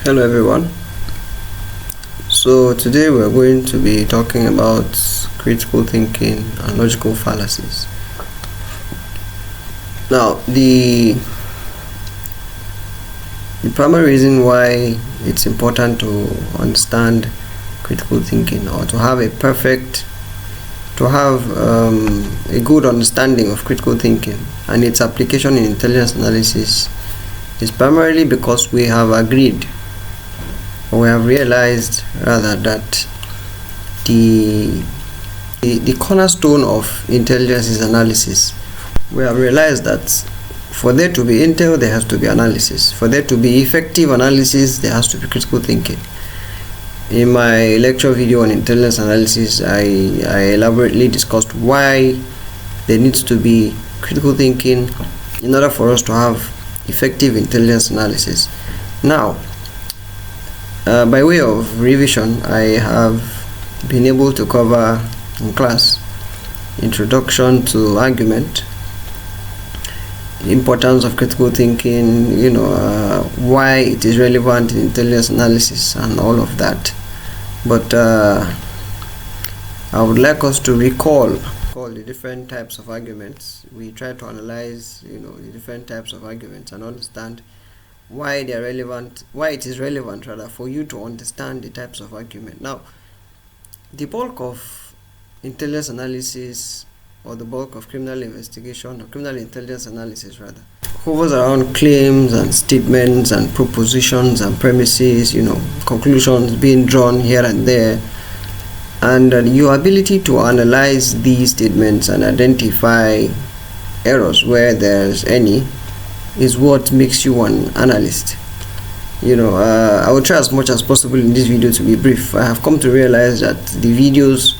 Hello everyone. So today we're going to be talking about critical thinking and logical fallacies. Now the primary reason why it's important to understand critical thinking, or to have a good understanding of critical thinking and its application in intelligence analysis, is primarily because we have realized rather that the cornerstone of intelligence is analysis. We have realized that for there to be intel, there has to be analysis. For there to be effective analysis, there has to be critical thinking. In my lecture video on intelligence analysis, I elaborately discussed why there needs to be critical thinking in order for us to have effective intelligence analysis. Now, by way of revision, I have been able to cover in class introduction to argument, importance of critical thinking, why it is relevant in intelligence analysis and all of that. But I would like us to recall the different types of arguments. We try to analyze the different types of arguments and understand why they are relevant, why it is relevant rather for you to understand the types of argument. Now, the bulk of intelligence analysis, or the bulk of criminal investigation or criminal intelligence analysis rather, hovers around claims and statements and propositions and premises, conclusions being drawn here and there, and your ability to analyze these statements and identify errors where there's any is what makes you an analyst. I will try as much as possible in this video to be brief. I have come to realize that the videos,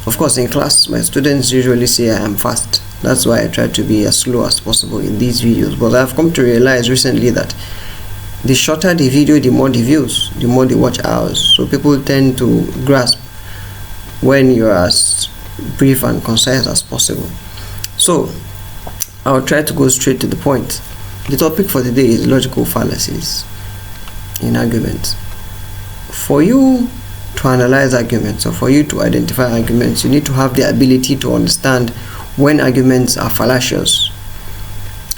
of course in class, my students usually say I am fast. That's why I try to be as slow as possible in these videos. But I have come to realize recently that the shorter the video, the more the views, the more the watch hours. So people tend to grasp when you are as brief and concise as possible. So I'll try to go straight to the point. The topic for today is logical fallacies in arguments. For you to analyze arguments, or for you to identify arguments, you need to have the ability to understand when arguments are fallacious.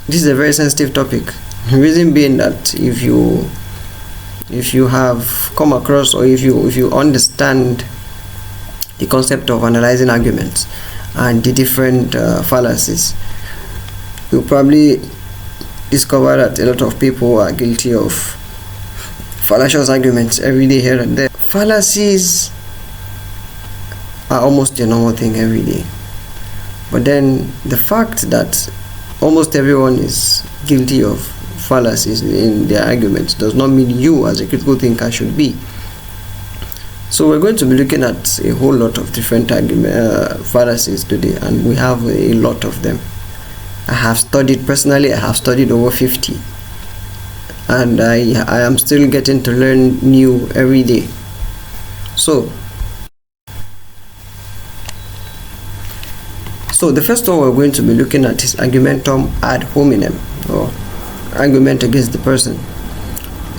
This is a very sensitive topic. The reason being that if you have come across, or if you understand the concept of analyzing arguments and the different fallacies, you'll probably discover that a lot of people are guilty of fallacious arguments every day here and there. Fallacies are almost a normal thing every day, but then the fact that almost everyone is guilty of fallacies in their arguments does not mean you as a critical thinker should be. So we're going to be looking at a whole lot of different fallacies today, and we have a lot of them. I have studied over 50, and I am still getting to learn new every day. So the first one we're going to be looking at is argumentum ad hominem, or argument against the person.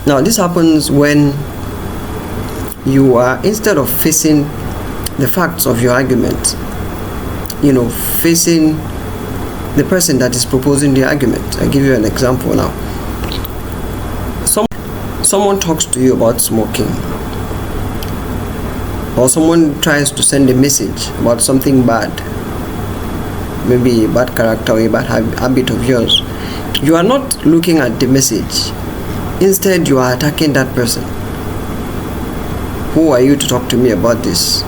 Now this happens when you are, instead of facing the facts of your argument, facing the person that is proposing the argument. I'll give you an example now. Someone talks to you about smoking, or someone tries to send a message about something bad, maybe a bad character or a bad habit of yours. You are not looking at the message. Instead, you are attacking that person. Who are you to talk to me about this?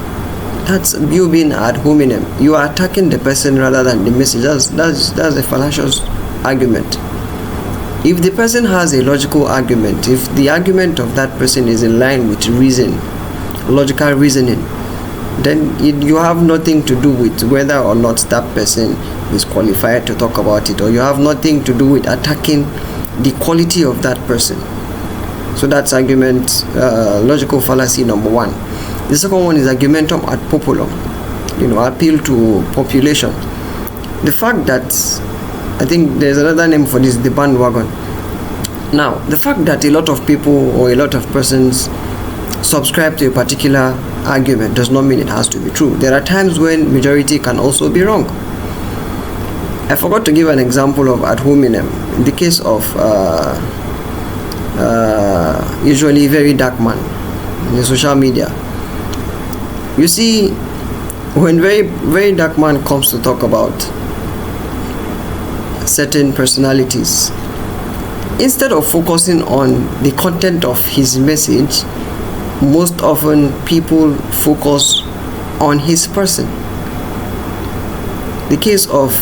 That's you being ad hominem. You are attacking the person rather than the message. That's a fallacious argument. If the person has a logical argument, if the argument of that person is in line with reason, logical reasoning, then you have nothing to do with whether or not that person is qualified to talk about it, or you have nothing to do with attacking the quality of that person. So that's argument, logical fallacy number one. The second one is argumentum ad populum, appeal to population. The fact that I think there's another name for this, the bandwagon. Now, the fact that a lot of people or a lot of persons subscribe to a particular argument does not mean it has to be true. There are times when majority can also be wrong. I forgot to give an example of ad hominem. In the case of usually very dark man in the social media, you see, when very dark man comes to talk about certain personalities, instead of focusing on the content of his message, most often people focus on his person. The case of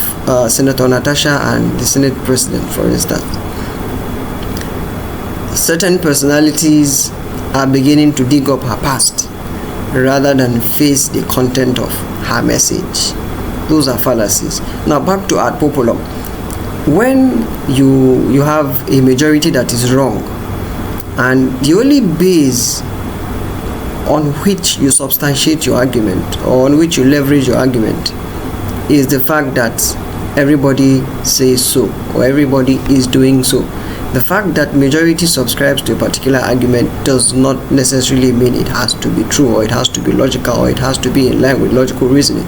Senator Natasha and the Senate President, for instance. Certain personalities are beginning to dig up her past rather than face the content of her message. Those are fallacies. Now back to ad populum. When you have a majority that is wrong, and the only base on which you substantiate your argument or on which you leverage your argument is the fact that everybody says so or everybody is doing so. The fact that majority subscribes to a particular argument does not necessarily mean it has to be true or it has to be logical or it has to be in line with logical reasoning.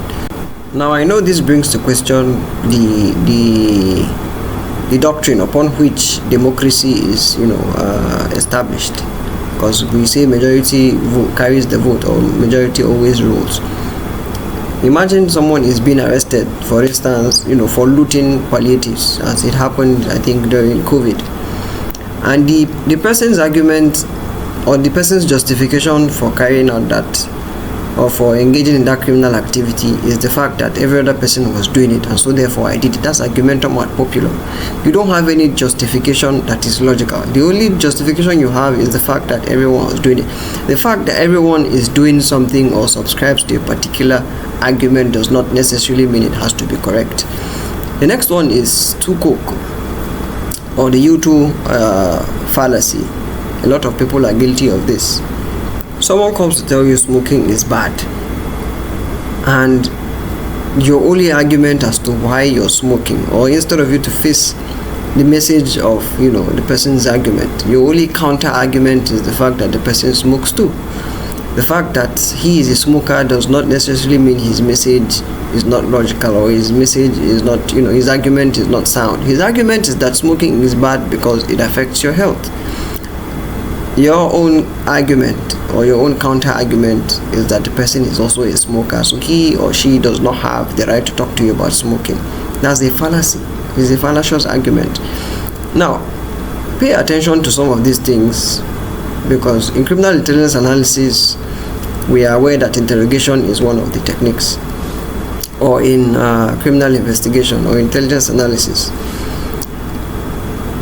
Now I know this brings to question the doctrine upon which democracy is established, because we say majority carries the vote or majority always rules. Imagine someone is being arrested, for instance, for looting palliatives, as it happened, I think, during COVID. And the person's argument or the person's justification for carrying out that or for engaging in that criminal activity is the fact that every other person was doing it, and so therefore I did it. That's argumentum ad populum. You don't have any justification that is logical. The only justification you have is the fact that everyone was doing it. The fact that everyone is doing something or subscribes to a particular argument does not necessarily mean it has to be correct. The next one is too coke, or the U2 fallacy. A lot of people are guilty of this. Someone comes to tell you smoking is bad, and your only argument as to why you're smoking, or instead of you to face the message of the person's argument, your only counter argument is the fact that the person smokes too. The fact that he is a smoker does not necessarily mean his message is not logical or his message is not, his argument is not sound. His argument is that smoking is bad because it affects your health. Your own argument or your own counter argument is that the person is also a smoker, so he or she does not have the right to talk to you about smoking. That's a fallacy. It's a fallacious argument. Now, pay attention to some of these things, because in criminal intelligence analysis, we are aware that interrogation is one of the techniques, or in criminal investigation or intelligence analysis.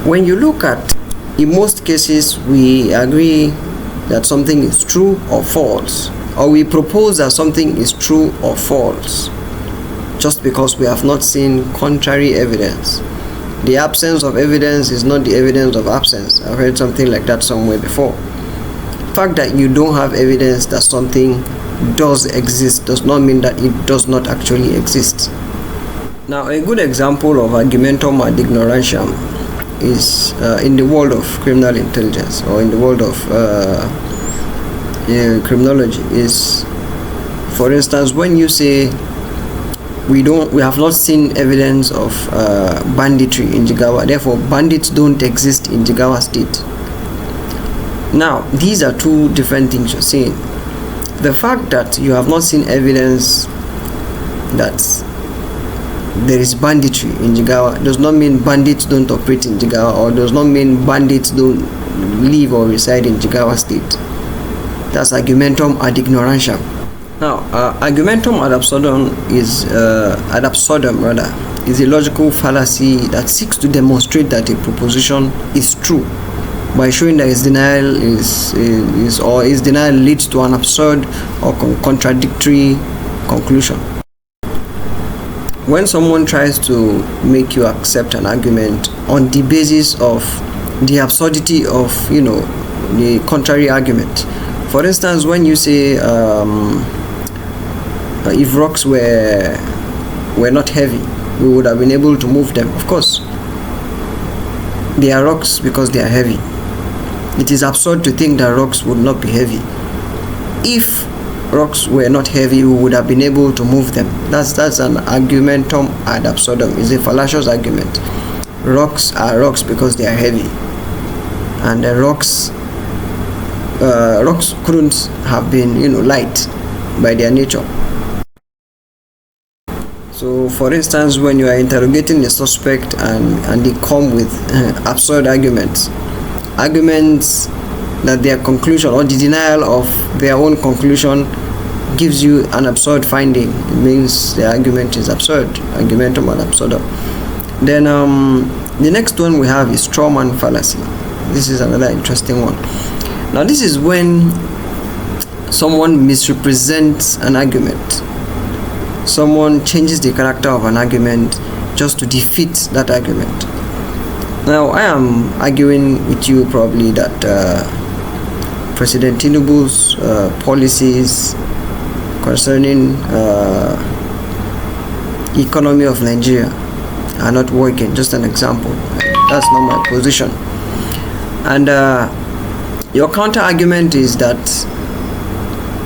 When you look at, in most cases, we agree that something is true or false, or we propose that something is true or false, just because we have not seen contrary evidence. The absence of evidence is not the evidence of absence. I've heard something like that somewhere before. The fact that you don't have evidence that something does exist does not mean that it does not actually exist. Now, a good example of argumentum ad ignorantiam is in the world of criminal intelligence, or in the world of criminology, is, for instance, when you say we have not seen evidence of banditry in Jigawa, therefore bandits don't exist in Jigawa state. Now, these are two different things you're saying. The fact that you have not seen evidence that there is banditry in Jigawa does not mean bandits don't operate in Jigawa, or does not mean bandits don't live or reside in Jigawa state. That's argumentum ad ignorantiam. Now, argumentum ad absurdum is is a logical fallacy that seeks to demonstrate that a proposition is true by showing that its denial leads to an absurd or contradictory conclusion. When someone tries to make you accept an argument on the basis of the absurdity of the contrary argument, for instance, when you say if rocks were not heavy, we would have been able to move them. Of course, they are rocks because they are heavy. It is absurd to think that rocks would not be heavy. If rocks were not heavy, we would have been able to move them. That's an argumentum ad absurdum. It's a fallacious argument. Rocks are rocks because they are heavy, and the rocks couldn't have been light by their nature. So for instance, when you are interrogating a suspect and they come with absurd arguments that their conclusion or the denial of their own conclusion gives you an absurd finding, it means the argument is absurd. Argumentum ad absurdum. Then the next one we have is strawman fallacy. This is another interesting one. Now this is when someone misrepresents an argument. Someone changes the character of an argument just to defeat that argument. Now I am arguing with you probably that President Tinubu's policies concerning economy of Nigeria are not working. Just an example. That's not my position. And your counter argument is that,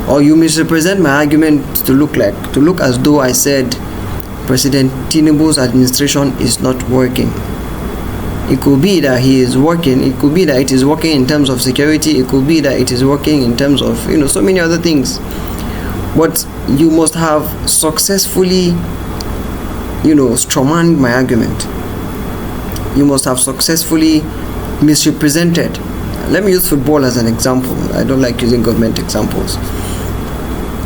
or you misrepresent my argument to look as though I said President Tinubu's administration is not working. It could be that he is working. It could be that it is working in terms of security. It could be that it is working in terms of so many other things. But you must have successfully strawmanned my argument. You must have successfully misrepresented. Let me use football as an example. I don't like using government examples.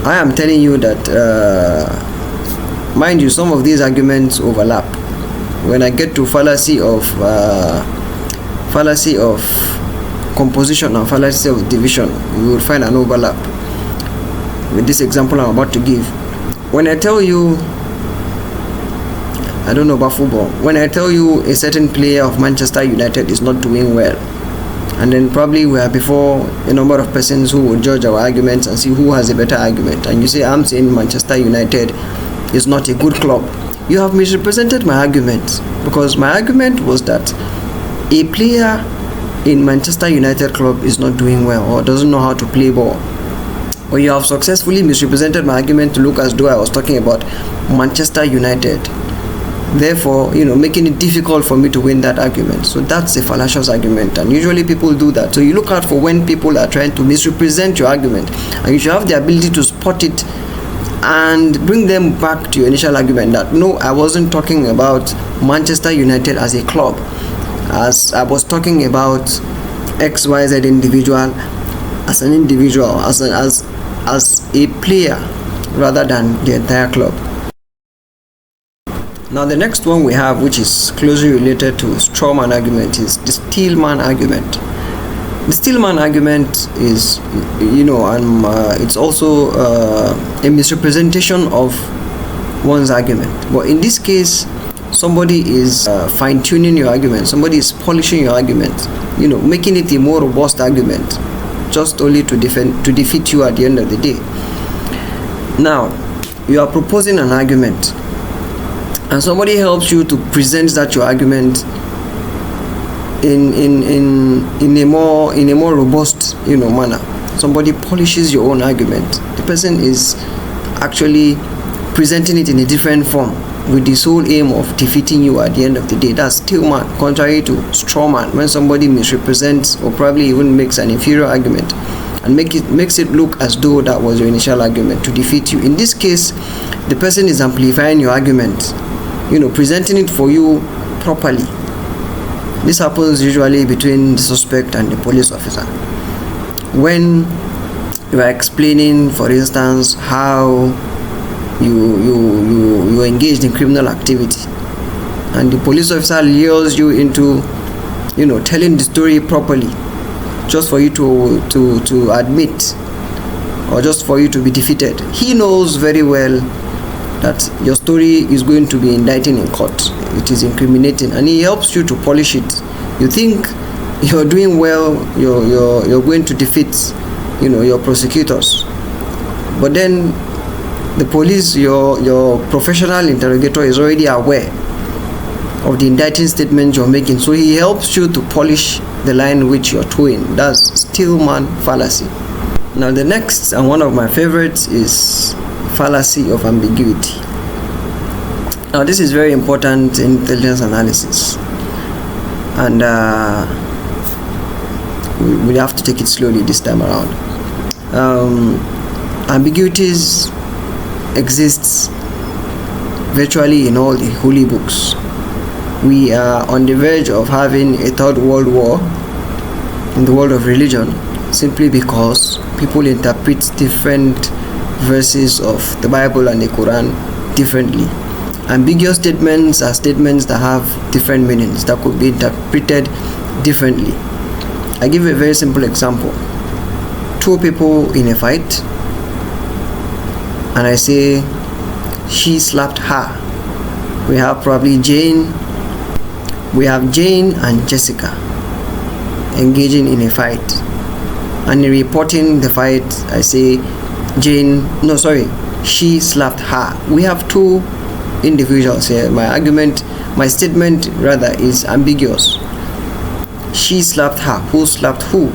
I am telling you that, mind you, some of these arguments overlap. When I get to fallacy of composition and fallacy of division, you will find an overlap with this example I'm about to give. When I tell you, I don't know about football, when I tell you a certain player of Manchester United is not doing well, and then probably we are before a number of persons who will judge our arguments and see who has a better argument, and you say I'm saying Manchester United is not a good club, you have misrepresented my argument, because my argument was that a player in Manchester United club is not doing well or doesn't know how to play ball. Or you have successfully misrepresented my argument to look as though I was talking about Manchester United, therefore making it difficult for me to win that argument. So that's a fallacious argument, and usually people do that. So you look out for when people are trying to misrepresent your argument, and you should have the ability to spot it and bring them back to your initial argument that no, I wasn't talking about Manchester United as a club, as I was talking about XYZ individual as an individual, as a player, rather than the entire club. Now the next one we have, which is closely related to strawman argument, is the steelman argument. The steelman argument is, it's also a misrepresentation of one's argument. But in this case, somebody is fine-tuning your argument. Somebody is polishing your argument, making it a more robust argument, just only to defeat you at the end of the day. Now, you are proposing an argument, and somebody helps you to present that your argument in a more robust manner. Somebody polishes your own argument. The person is actually presenting it in a different form with the sole aim of defeating you at the end of the day. That's steelman, contrary to strawman, when somebody misrepresents or probably even makes an inferior argument and makes it look as though that was your initial argument to defeat you. In this case, the person is amplifying your argument, presenting it for you properly. This happens usually between the suspect and the police officer. When you are explaining, for instance, how you engaged in criminal activity, and the police officer lures you into telling the story properly, just for you to admit, or just for you to be defeated. He knows very well that your story is going to be indicting in court. It is incriminating, and he helps you to polish it. You think you're doing well, you're going to defeat your prosecutors, but then the police, your professional interrogator, is already aware of the indicting statement you're making. So he helps you to polish the line which you're towing. That's Stillman fallacy. Now the next, and one of my favorites, is fallacy of ambiguity. Now this is very important in intelligence analysis, and we have to take it slowly this time around. Ambiguities exists virtually in all the holy books. We are on the verge of having a third world war in the world of religion, simply because people interpret different verses of the Bible and the Quran differently. Ambiguous statements are statements that have different meanings, that could be interpreted differently. I give a very simple example. Two people in a fight, and I say she slapped her. We have Jane and Jessica engaging in a fight, and in reporting the fight I say she slapped her. We have two individuals here. My statement rather is ambiguous. She slapped her. Who slapped who?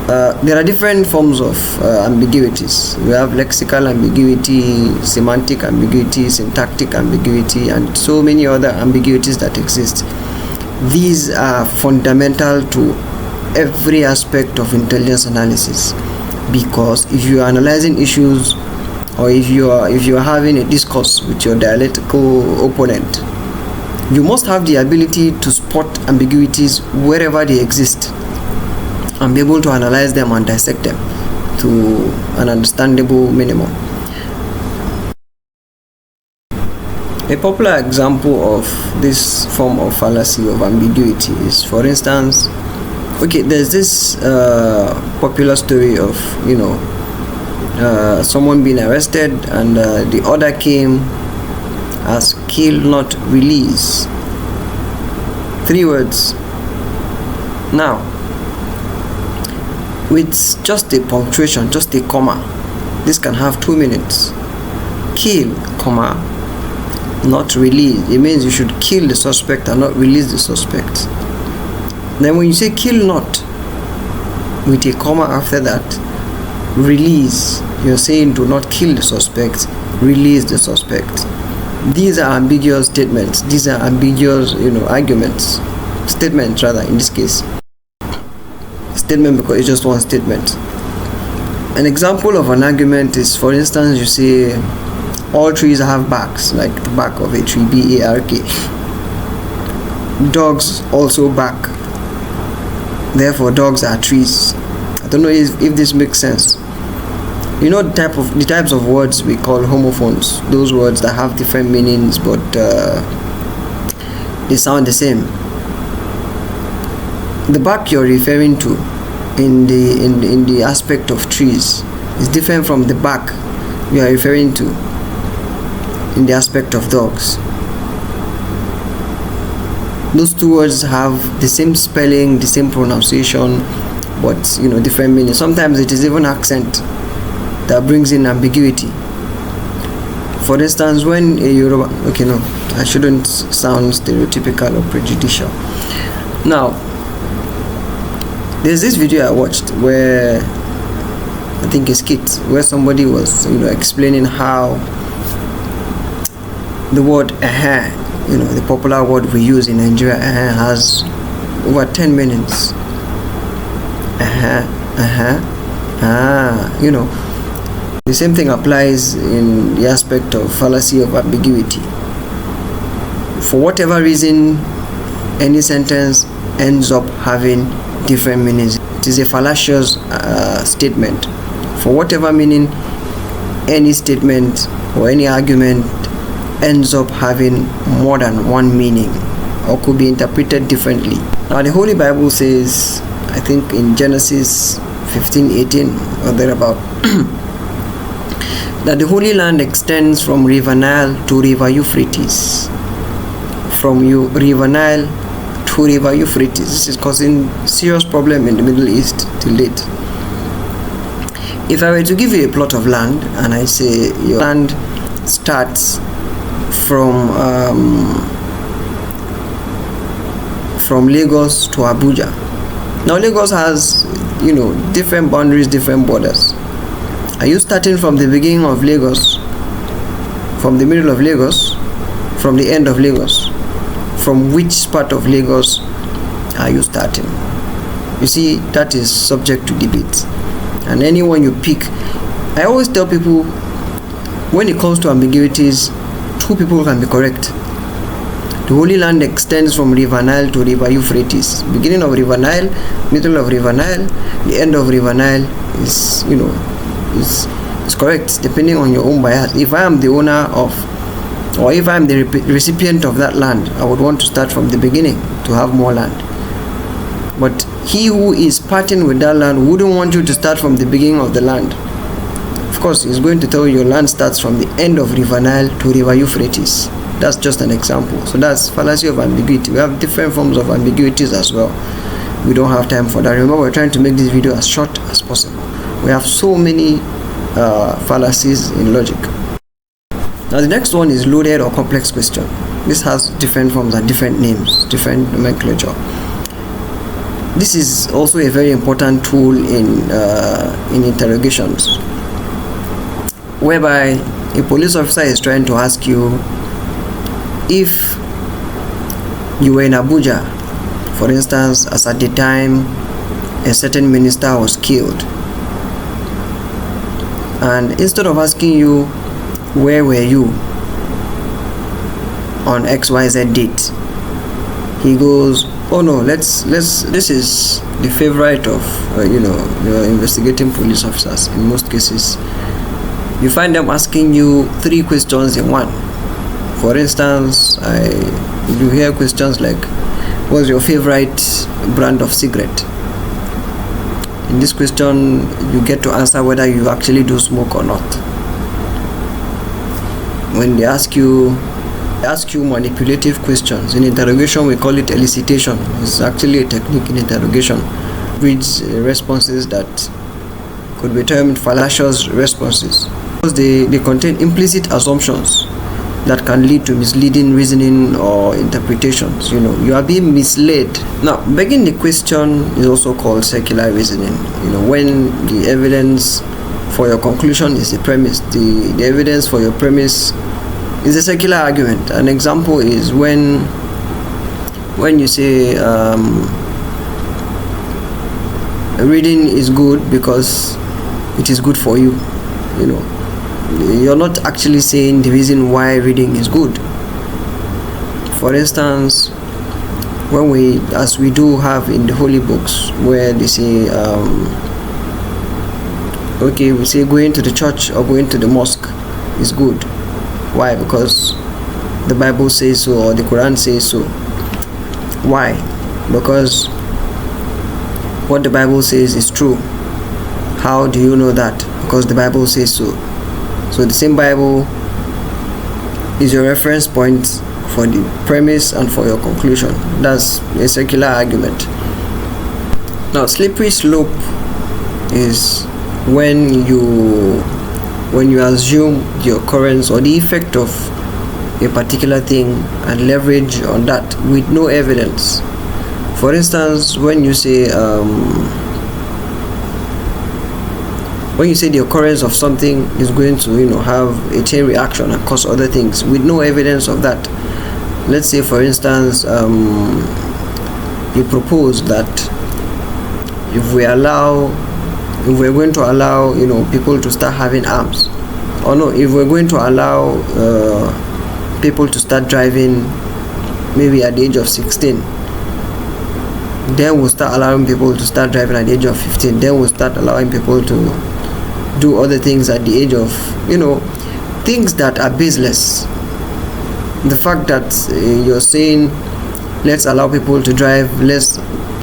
There are different forms of ambiguities. We have lexical ambiguity, semantic ambiguity, syntactic ambiguity, and so many other ambiguities that exist. These are fundamental to every aspect of intelligence analysis, because if you are analyzing issues, or if you are having a discourse with your dialectical opponent, you must have the ability to spot ambiguities wherever they exist and be able to analyze them and dissect them to an understandable minimum. A popular example of this form of fallacy of ambiguity is, for instance, there's this popular story of someone being arrested, and the order came as kill, not release. 3 words. Now, with just a punctuation, just a comma, this can have 2 meanings. Kill, comma, not release. It means you should kill the suspect and not release the suspect. Then when you say kill not, with a comma after that, release, you're saying do not kill the suspect, release the suspect. These are ambiguous statements. These are ambiguous, arguments. Statements rather, in this case. Statement because it's just one statement. An example of an argument is, for instance, you say all trees have backs, like the back of a tree, B-A-R-K. Dogs also bark, therefore dogs are trees. I don't know if this makes sense. The types of words we call homophones, those words that have different meanings but they sound the same. The bark you're referring to in the aspect of trees is different from the bark you are referring to in the aspect of dogs. Those two words have the same spelling, the same pronunciation, but different meaning. Sometimes it is even accent that brings in ambiguity. For instance, when a Yoruba, I shouldn't sound stereotypical or prejudicial. Now, there's this video I watched where I think a skit where somebody was explaining how the word the popular word we use in Nigeria, has over 10 meanings. The same thing applies in the aspect of fallacy of ambiguity. For whatever reason, any sentence ends up having different meanings. It is a fallacious statement. For whatever meaning, any statement or any argument ends up having more than one meaning or could be interpreted differently. Now, the Holy Bible says, I think in Genesis 15:18 or thereabout, that the Holy Land extends from River Nile to River Euphrates. River Nile to River Euphrates. This is causing serious problem in the Middle East till date. If I were to give you a plot of land and I say your land starts from Lagos to Abuja. Now Lagos has, different boundaries, different borders. Are you starting from the beginning of Lagos, from the middle of Lagos, from the end of Lagos? From which part of Lagos are you starting? You see, that is subject to debate. And anyone you pick, I always tell people, when it comes to ambiguities, two people can be correct. The Holy Land extends from River Nile to River Euphrates. Beginning of River Nile, middle of River Nile, the end of River Nile is, is correct, depending on your own bias. If I am the owner of, or if I am the recipient of that land, I would want to start from the beginning to have more land. But he who is parting with that land wouldn't want you to start from the beginning of the land. Of course, he's going to tell you your land starts from the end of River Nile to River Euphrates. That's just an example. So that's fallacy of ambiguity. We have different forms of ambiguities as well. We don't have time for that. Remember, we're trying to make this video as short as possible. We have so many fallacies in logic. Now the next one is loaded or complex question. This has different forms and different names, different nomenclature. This is also a very important tool in interrogations, whereby a police officer is trying to ask you, if you were in Abuja, for instance, as at the time a certain minister was killed, and instead of asking you where were you on XYZ date, he goes, oh no, let's this is the favorite of the investigating police officers. In most cases, you find them asking you 3 questions in one. For instance, you hear questions like, what's your favorite brand of cigarette? In this question, you get to answer whether you actually do smoke or not. When they ask you manipulative questions, in interrogation we call it elicitation. It's actually a technique in interrogation, which responses that could be termed fallacious responses, because they contain implicit assumptions that can lead to misleading reasoning or interpretations. You are being misled. Now, begging the question is also called circular reasoning. When the evidence for your conclusion is the premise, the evidence for your premise is a circular argument. An example is when you say reading is good because it is good for you. You're not actually saying the reason why reading is good. For instance, as we do have in the holy books, where they say, we say going to the church or going to the mosque is good. Why? Because the Bible says so, or the Quran says so. Why? Because what the Bible says is true. How do you know that? Because the Bible says so. So the same Bible is your reference point for the premise and for your conclusion. That's a circular argument. Now, slippery slope is when you assume the occurrence or the effect of a particular thing and leverage on that with no evidence. For instance, when you say the occurrence of something is going to have a chain reaction and cause other things with no evidence of that. Let's say, for instance, you propose that if we're going to allow people to start having arms, or no, if we're going to allow people to start driving maybe at the age of 16, then we'll start allowing people to start driving at the age of 15, then we'll start allowing people to do other things at the age of things that are baseless. The fact that you're saying let's allow people to drive less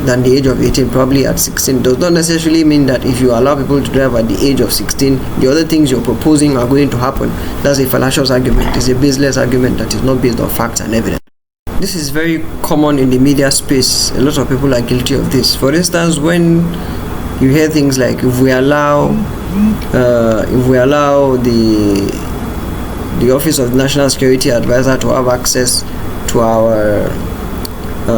than the age of 18, probably at 16, does not necessarily mean that if you allow people to drive at the age of 16, the other things you're proposing are going to happen. That's a fallacious argument. It's a baseless argument that is not based on facts and evidence. This is very common in the media space. A lot of people are guilty of this. For instance, when you hear things like, if we allow the the Office of National Security Advisor to have access to our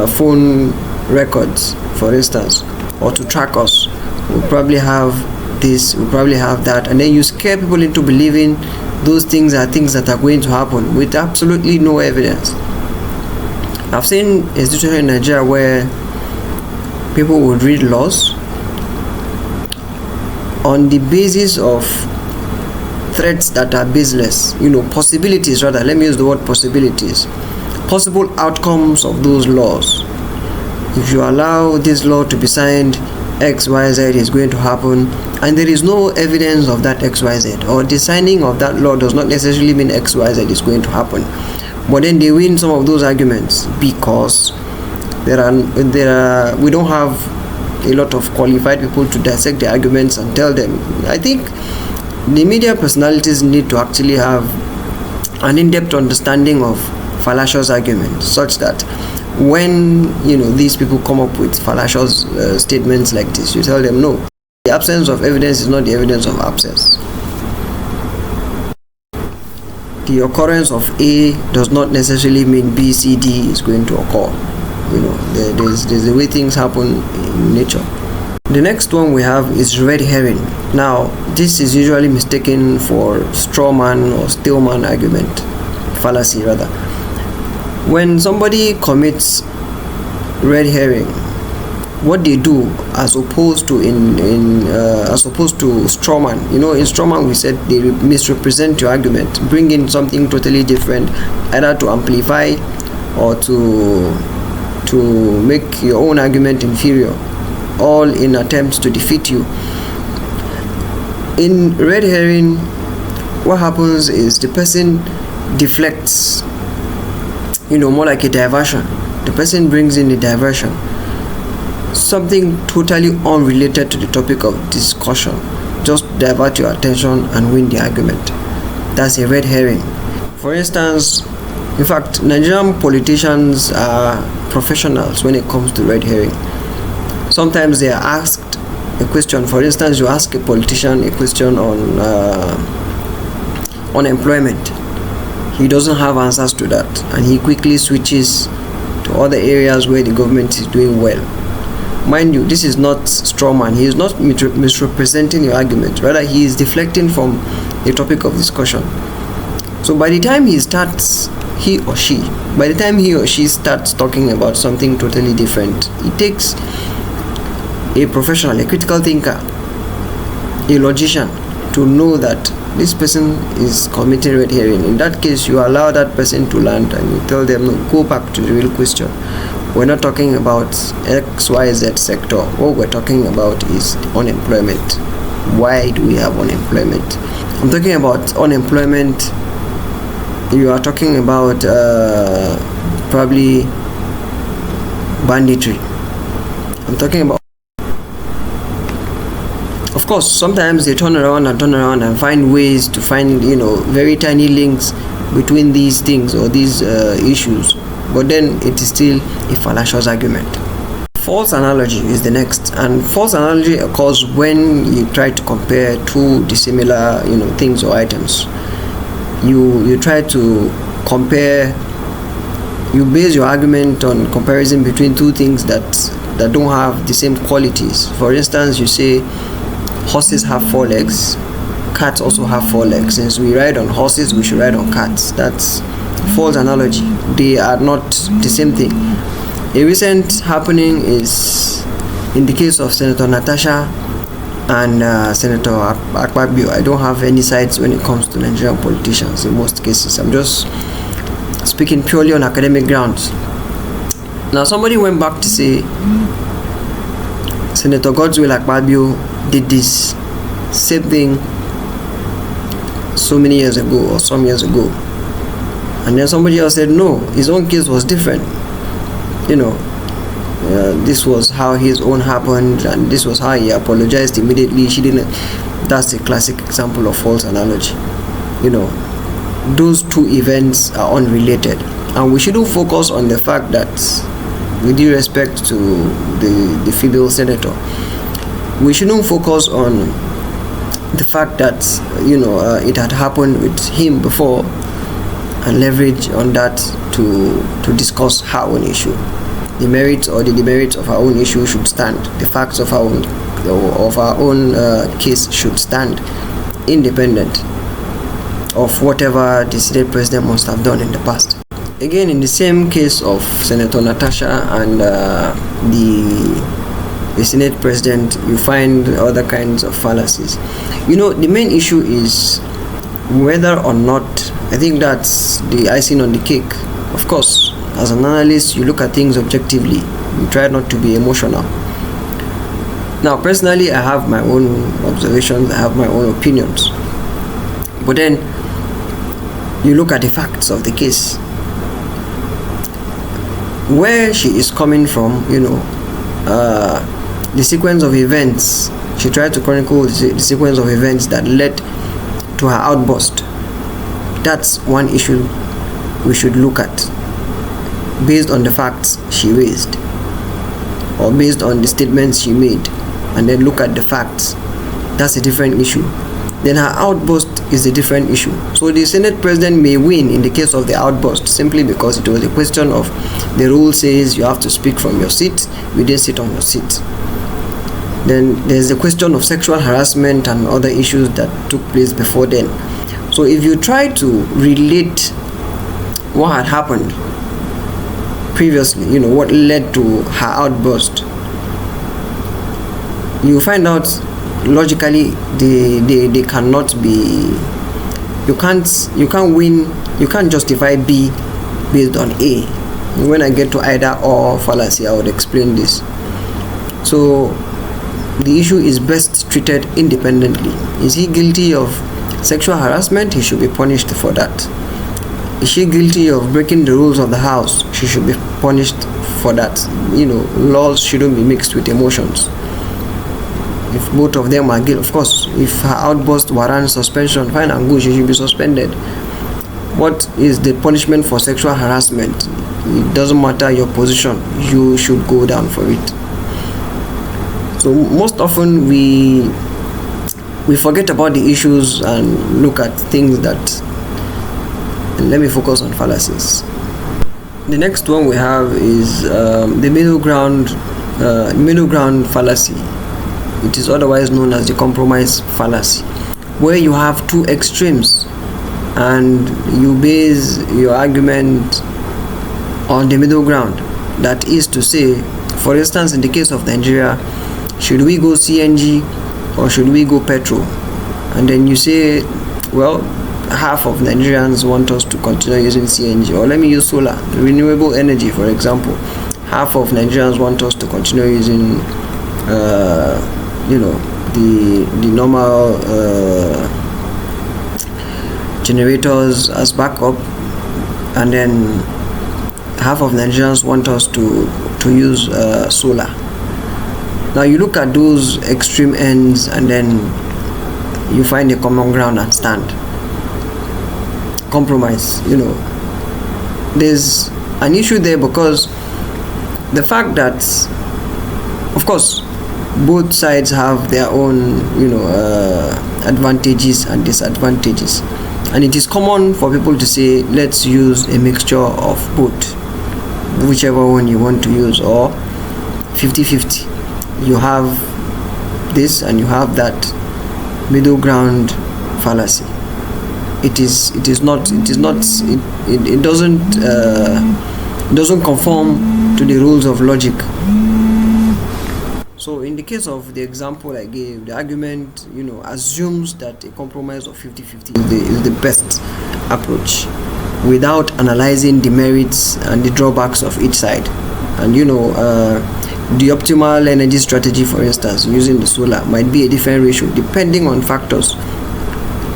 phone records, for instance, or to track us. We'll probably have this, we'll probably have that, and then you scare people into believing those things are things that are going to happen with absolutely no evidence. I've seen a situation in Nigeria where people would read laws on the basis of threats that are baseless, possibilities rather, let me use the word possibilities, possible outcomes of those laws. If you allow this law to be signed, XYZ is going to happen, and there is no evidence of that XYZ, or the signing of that law does not necessarily mean XYZ is going to happen. But then they win some of those arguments because we don't have a lot of qualified people to dissect the arguments and tell them. I think the media personalities need to actually have an in-depth understanding of fallacious arguments, such that when these people come up with fallacious statements like this, you tell them no, the absence of evidence is not the evidence of absence. The occurrence of A does not necessarily mean B, C, D is going to occur. There's the way things happen in nature. The next one we have is red herring. Now, this is usually mistaken for straw man or stale man argument, fallacy rather. When somebody commits red herring, what they do as opposed to straw man, in straw man we said they misrepresent your argument, bring in something totally different, either to amplify or to make your own argument inferior, all in attempts to defeat you. In red herring, what happens is the person deflects, more like a diversion. The person brings in a diversion, something totally unrelated to the topic of discussion, just divert your attention and win the argument. That's a red herring. For instance, in fact, Nigerian politicians are professionals when it comes to red herring. Sometimes they are asked a question. For instance, you ask a politician a question on unemployment. He doesn't have answers to that, and he quickly switches to other areas where the government is doing well. Mind you, this is not straw man. He is not misrepresenting your argument. Rather, he is deflecting from the topic of discussion. So by the time he or she starts talking about something totally different, it takes a professional, a critical thinker, a logician to know that this person is committing red herring. In that case, you allow that person to land and you tell them, no, go back to the real question. We're not talking about XYZ sector. What we're talking about is unemployment. Why do we have unemployment? I'm talking about unemployment. You are talking about probably banditry. I'm talking about, of course, sometimes they turn around and find ways to find very tiny links between these things or these issues, but then it is still a fallacious argument. False analogy is the next, and false analogy occurs when you try to compare two dissimilar things or items. You try to compare, you base your argument on comparison between two things that don't have the same qualities. For instance, you say horses have 4 legs, cats also have 4 legs. Since we ride on horses, we should ride on cats. That's false analogy. They are not the same thing. A recent happening is in the case of Senator Natasha and Senator Akpabio. I don't have any sides when it comes to Nigerian politicians in most cases. I'm just speaking purely on academic grounds. Now, somebody went back to say Senator Godswill Akpabio did this same thing so many years ago or some years ago, and then somebody else said no, his own case was different. This was how his own happened, and this was how he apologized immediately. She didn't. That's a classic example of false analogy. Those two events are unrelated, and we shouldn't focus on the fact that, with due respect to the female senator, we shouldn't focus on the fact that it had happened with him before. and leverage on that to discuss her own issue. The merits or the demerits of her own issue should stand. The facts of her own case should stand, independent of whatever the Senate President must have done in the past. Again, in the same case of Senator Natasha and the Senate President, you find other kinds of fallacies. The main issue is whether or not, I think that's the icing on the cake. Of course, as an analyst, you look at things objectively. You try not to be emotional. Now, personally, I have my own observations, I have my own opinions. But then, you look at the facts of the case. Where she is coming from, the sequence of events, she tried to chronicle the sequence of events that led to her outburst. That's one issue we should look at based on the facts she raised, or based on the statements she made, and then look at the facts. That's a different issue. Then her outburst is a different issue. So the Senate President may win in the case of the outburst simply because it was a question of the rule says you have to speak from your seat, you didn't sit on your seat. Then there's the question of sexual harassment and other issues that took place before then. So if you try to relate what had happened previously, what led to her outburst, you find out logically they cannot be, you can't win, you can't justify B based on A. When I get to either or fallacy, I would explain this. So the issue is best treated independently. Is he guilty of sexual harassment? He should be punished for that. Is she guilty of breaking the rules of the house? She should be punished for that. Laws shouldn't be mixed with emotions. If both of them are guilty, of course, if her outburst warrants suspension, fine and good, she should be suspended. What is the punishment for sexual harassment? It doesn't matter your position, you should go down for it. So most often we forget about the issues and look at things that, and let me focus on fallacies. The next one we have is the middle ground fallacy. It is otherwise known as the compromise fallacy, where you have two extremes and you base your argument on the middle ground. That is to say, for instance, in the case of Nigeria, should we go CNG or should we go petrol? And then you say, well, half of Nigerians want us to continue using CNG, or let me use solar, renewable energy, for example. Half of Nigerians want us to continue using the normal generators as backup, and then half of Nigerians want us to use solar. Now you look at those extreme ends and then you find a common ground and stand. Compromise, there's an issue there because the fact that, of course, both sides have their own advantages and disadvantages, and it is common for people to say let's use a mixture of both, whichever one you want to use, or 50-50. You have this and you have that. Middle ground fallacy. It doesn't conform to the rules of logic. So in the case of the example I gave, the argument assumes that a compromise of 50-50 is the best approach, without analyzing the merits and the drawbacks of each side. And the optimal energy strategy, for instance, using the solar, might be a different ratio depending on factors: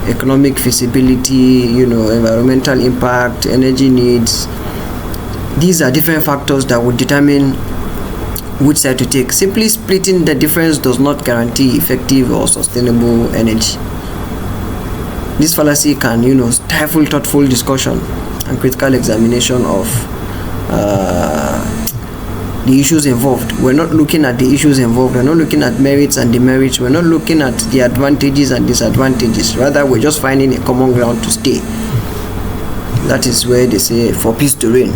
economic feasibility, environmental impact, energy needs. These are different factors that would determine which side to take. Simply splitting the difference does not guarantee effective or sustainable energy. This fallacy can, stifle thoughtful discussion and critical examination of the issues involved. We're not looking at the issues involved. We're not looking at merits and demerits. We're not looking at the advantages and disadvantages. Rather, we're just finding a common ground to stay. That is where they say for peace to reign.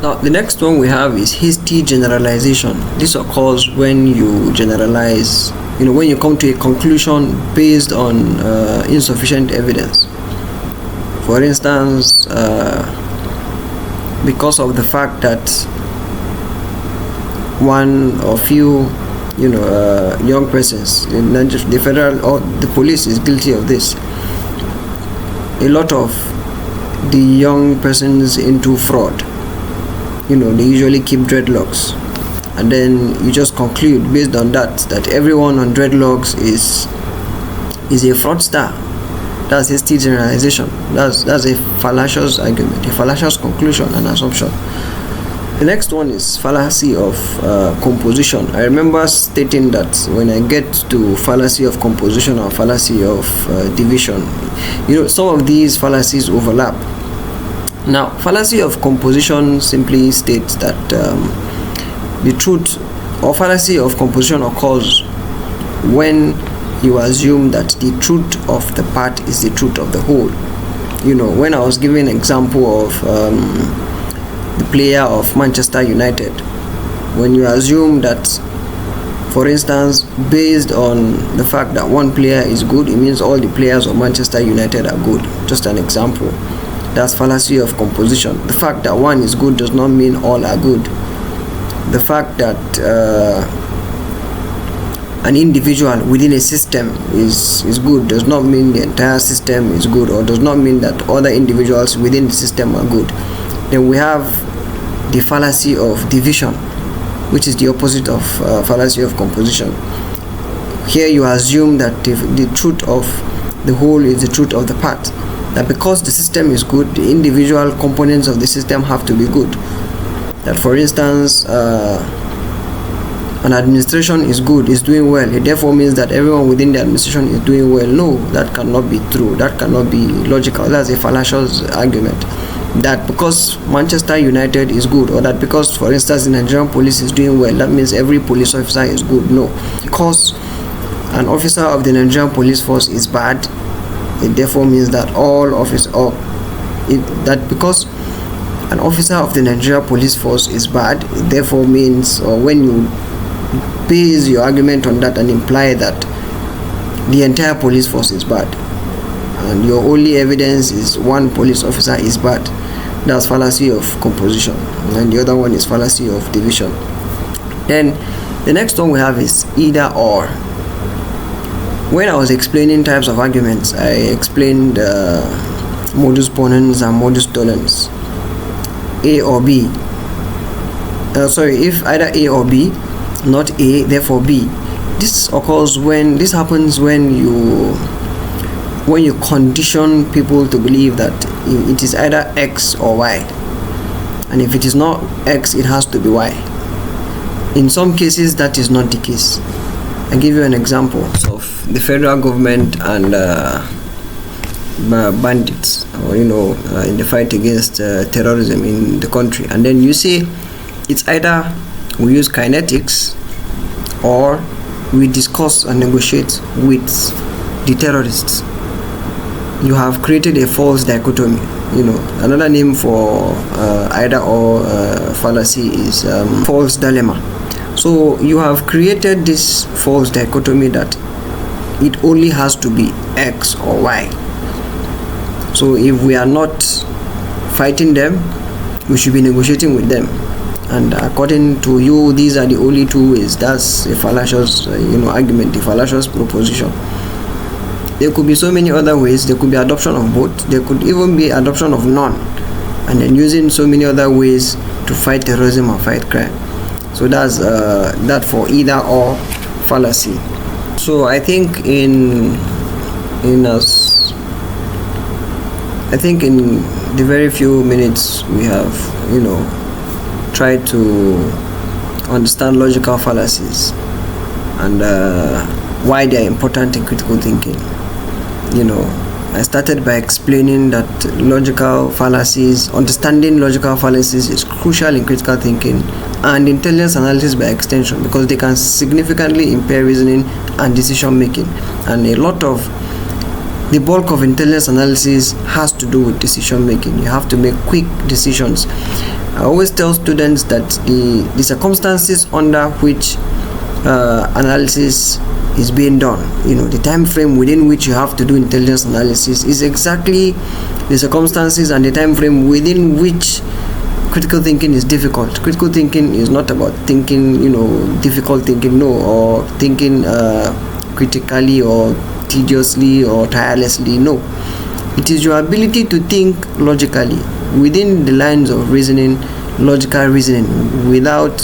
Now, the next one we have is hasty generalization. This occurs when you generalize, when you come to a conclusion based on insufficient evidence. For instance, because of the fact that one or few, young persons, the federal or the police is guilty of this. A lot of the young persons into fraud, they usually keep dreadlocks, and then you just conclude based on that everyone on dreadlocks is a fraudster. That's hasty generalization. That's a fallacious argument, a fallacious conclusion and assumption. The next one is fallacy of composition. I remember stating that when I get to fallacy of composition or fallacy of division, some of these fallacies overlap. Now, fallacy of composition simply states that the truth, or fallacy of composition, occurs when you assume that the truth of the part is the truth of the whole. When I was giving an example of the player of Manchester United, when you assume that, for instance, based on the fact that one player is good, it means all the players of Manchester United are good. Just an example. That's fallacy of composition. The fact that one is good does not mean all are good. The fact that an individual within a system is good does not mean the entire system is good, or does not mean that other individuals within the system are good. Then we have the fallacy of division, which is the opposite of fallacy of composition. Here you assume that the truth of the whole is the truth of the part. That because the system is good, the individual components of the system have to be good. That, for instance, an administration is good, is doing well, it therefore means that everyone within the administration is doing well. No, that cannot be true. That cannot be logical. That's a fallacious argument. That because Manchester United is good, or that because, for instance, the Nigerian police is doing well, that means every police officer is good. No, because an officer of the Nigerian police force is bad, it therefore means that all officers, that because an officer of the Nigerian police force is bad, it therefore means, or when you base your argument on that and imply that the entire police force is bad, and your only evidence is one police officer is bad, that's fallacy of composition. And the other one is fallacy of division. Then the next one we have is either or. When I was explaining types of arguments, I explained modus ponens and modus tollens. A or B. If either A or B, not A, therefore B. This happens when you condition people to believe that it is either X or Y, and if it is not X, it has to be Y. In some cases, that is not the case. I give you an example of the federal government and bandits, or in the fight against terrorism in the country, and then you say it's either we use kinetics or we discuss and negotiate with the terrorists. You have created a false dichotomy. Another name for either or fallacy is false dilemma. So you have created this false dichotomy that it only has to be X or Y. So if we are not fighting them, we should be negotiating with them. And according to you, these are the only two ways. That's a fallacious, argument, a fallacious proposition. There could be so many other ways. There could be adoption of both. There could even be adoption of none, and then using so many other ways to fight terrorism or fight crime. So that's that for either or fallacy. So I think in the very few minutes we have tried to understand logical fallacies and why they are important in critical thinking. I started by explaining that understanding logical fallacies is crucial in critical thinking and intelligence analysis by extension, because they can significantly impair reasoning and decision making. And a lot of the bulk of intelligence analysis has to do with decision making. You have to make quick decisions. I always tell students that the circumstances under which analysis is being done, the time frame within which you have to do intelligence analysis is exactly the circumstances and the time frame within which critical thinking is difficult. Critical thinking is not about thinking, difficult thinking, no, or thinking critically or tediously or tirelessly, no. It is your ability to think logically within the lines of reasoning, logical reasoning, without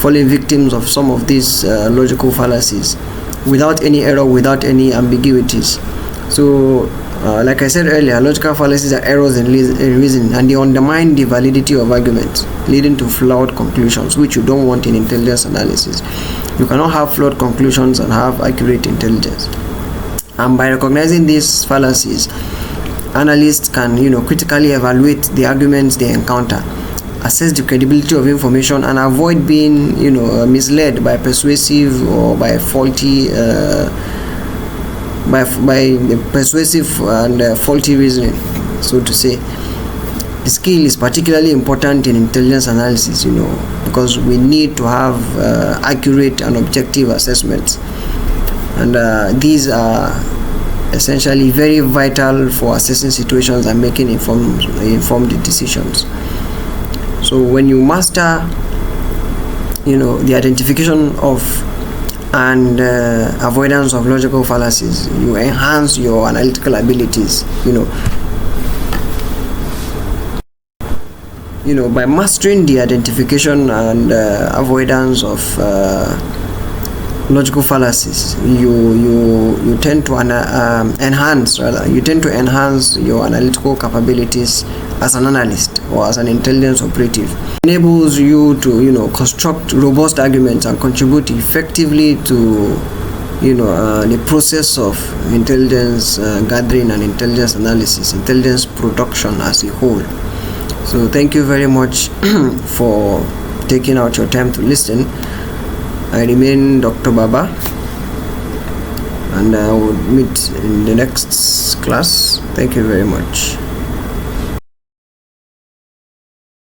falling victims of some of these logical fallacies, without any error, without any ambiguities. So like I said earlier, logical fallacies are errors in reasoning, and they undermine the validity of arguments, leading to flawed conclusions, which you don't want in intelligence analysis. You cannot have flawed conclusions and have accurate intelligence. And by recognizing these fallacies, analysts can critically evaluate the arguments they encounter, assess the credibility of information, and avoid being misled by persuasive or by faulty by persuasive and faulty reasoning, so to say. The skill is particularly important in intelligence analysis, because we need to have accurate and objective assessments, and these are essentially very vital for assessing situations and making informed decisions. So when you master the identification of and avoidance of logical fallacies, you enhance your analytical abilities. By mastering the identification and avoidance of logical fallacies, you tend to enhance your analytical capabilities as an analyst or as an intelligence operative. It enables you to construct robust arguments and contribute effectively to the process of intelligence gathering and intelligence analysis, intelligence production as a whole. So thank you very much for taking out your time to listen. I remain Dr. Baba, and I will meet in the next class. Thank you very much.